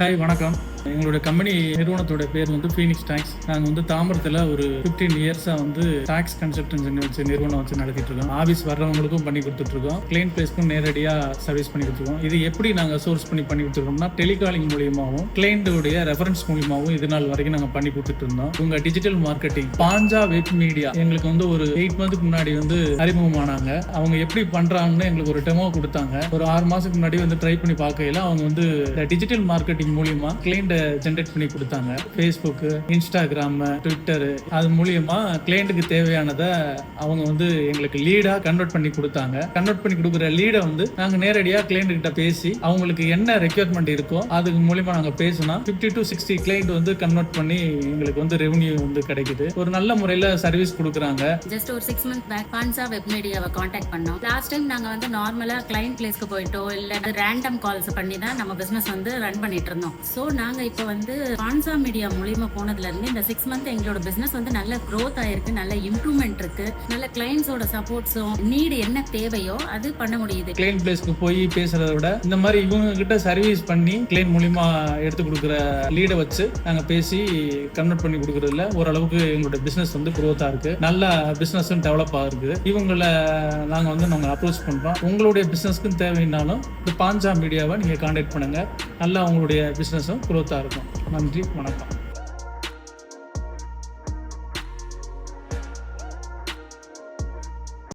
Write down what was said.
Hi வணக்கம். எங்களுடைய company நிறுவனத்தோட பேர் வந்து ஃபீனிக்ஸ் டாக்ஸ். நாங்கள் வந்து தாம்பரத்தில் ஒரு 15 இயர்ஸாக வந்து டாக்ஸ் கன்சல்டன்சி வச்சு நிறுவனம் வச்சு நடத்திட்டு இருக்கோம். ஆஃபீஸ் வர்றவங்களுக்கும் பண்ணி கொடுத்துட்ருக்கோம், கிளைண்ட் பிளேஸ்க்கும் நேரடியாக சர்வீஸ் பண்ணி கொடுத்துருக்கோம். இது எப்படி நாங்கள் சோர்ஸ் பண்ணி கொடுத்துருக்கோம்னா, டெலிகாலிங் மூலியமாகவும் கிளைண்ட்டுடைய ரெஃபரன்ஸ் மூலியமாகவும் இது நாள் வரைக்கும் நாங்கள் பண்ணி கொடுத்துட்டு இருந்தோம். உங்கள் டிஜிட்டல் மார்க்கெட்டிங் பாஞ்சா வெப் மீடியா எங்களுக்கு வந்து ஒரு 8 மந்த்துக்கு முன்னாடி வந்து அறிமுகமானாங்க. அவங்க எப்படி பண்ணுறாங்கன்னு எங்களுக்கு ஒரு டெமோ கொடுத்தாங்க. ஒரு 6 மாதத்துக்கு முன்னாடி வந்து ட்ரை பண்ணி பார்க்கையில அவங்க வந்து டிஜிட்டல் மார்க்கெட்டிங் மூலியமா கிளைண்ட் ஜென்ரேட் பண்ணி கொடுத்தாங்க. ஃபேஸ்புக், இன்ஸ்டாகிராம், ட்விட்டர் அது மூலியமா கிளைண்ட்டுக்கு தேவையானதை அவங்க வந்து எங்களுக்கு லீடா கன்வெர்ட் பண்ணி கொடுத்தாங்க. கன்வெர்ட் பண்ணி கொடுக்குற லீடை வந்து நாங்க நேரடியாக கிளைண்ட் கிட்ட பேசி அவங்களுக்கு என்ன ரெக்யர்மெண்ட் இருக்கோ அதுக்கு மூலியமா நாங்க பேசினா 50 to 60 கிளைண்ட் வந்து கன்வெர்ட் பண்ணி எங்களுக்கு வந்து ரெவன்யூ வந்து கிடைக்குது. ஒரு நல்ல முறையில சர்வீஸ் கொடுக்குறாங்க. ஜஸ்ட் ஒரு 6 months பேக் பான்சா வெப் மீடியாவை காண்டாக்ட் பண்ணோம். லாஸ்ட் டைம் நாங்க வந்து நார்மலா கிளைண்ட் பிளேஸ்க்கு போயிட்டோ இல்ல ரேண்டம் கால்ஸ் பண்ணி தான் நம்ம பிசினஸ் வந்து ரன் பண்ணிட்டு இருந்தோம். ஸோ நாங்க இப்போ வந்து பான்சா மீடியா மூலியமா போனதுல இருந்து இந்த 6 months எங்களோட பிசினஸ் வந்து நல்ல growth ஆயிருக்கு, நல்ல இம்ப்ரூவ்மெண்ட் இருக்கு, நல்ல கிளைண்ட்ஸோட சப்போர்ட்ஸும் நீடு என்ன தேவையோ அது பண்ண முடியுது. கிளைண்ட் பிளேஸ்க்கு போய் பேசுறத விட இந்த மாதிரி இவங்க கிட்ட சர்வீஸ் பண்ணி கிளைண்ட் மூலியமா எடுத்து கொடுக்குற லீடை வச்சு நாங்க பேசி கன்வெர்ட் பண்ணி கொடுக்கறதுல ஓரளவுக்கு எங்களோட பிசினஸ் வந்து growth-ஆ இருக்கு, நல்ல பிசினஸ் டெவலப் ஆகுது. இவங்களை நாங்க வந்து நாங்க அப்ரோச் பண்றோம். உங்களுடைய பிசினஸ்க்கு தேவைன்னாலும் இந்த பான்சா மீடியாவை நீங்க கான்டாக்ட் பண்ணுங்க. நல்லா உங்களுடைய பிசினஸும் growth-ஆ இருக்கும். நன்றி, வணக்கம்.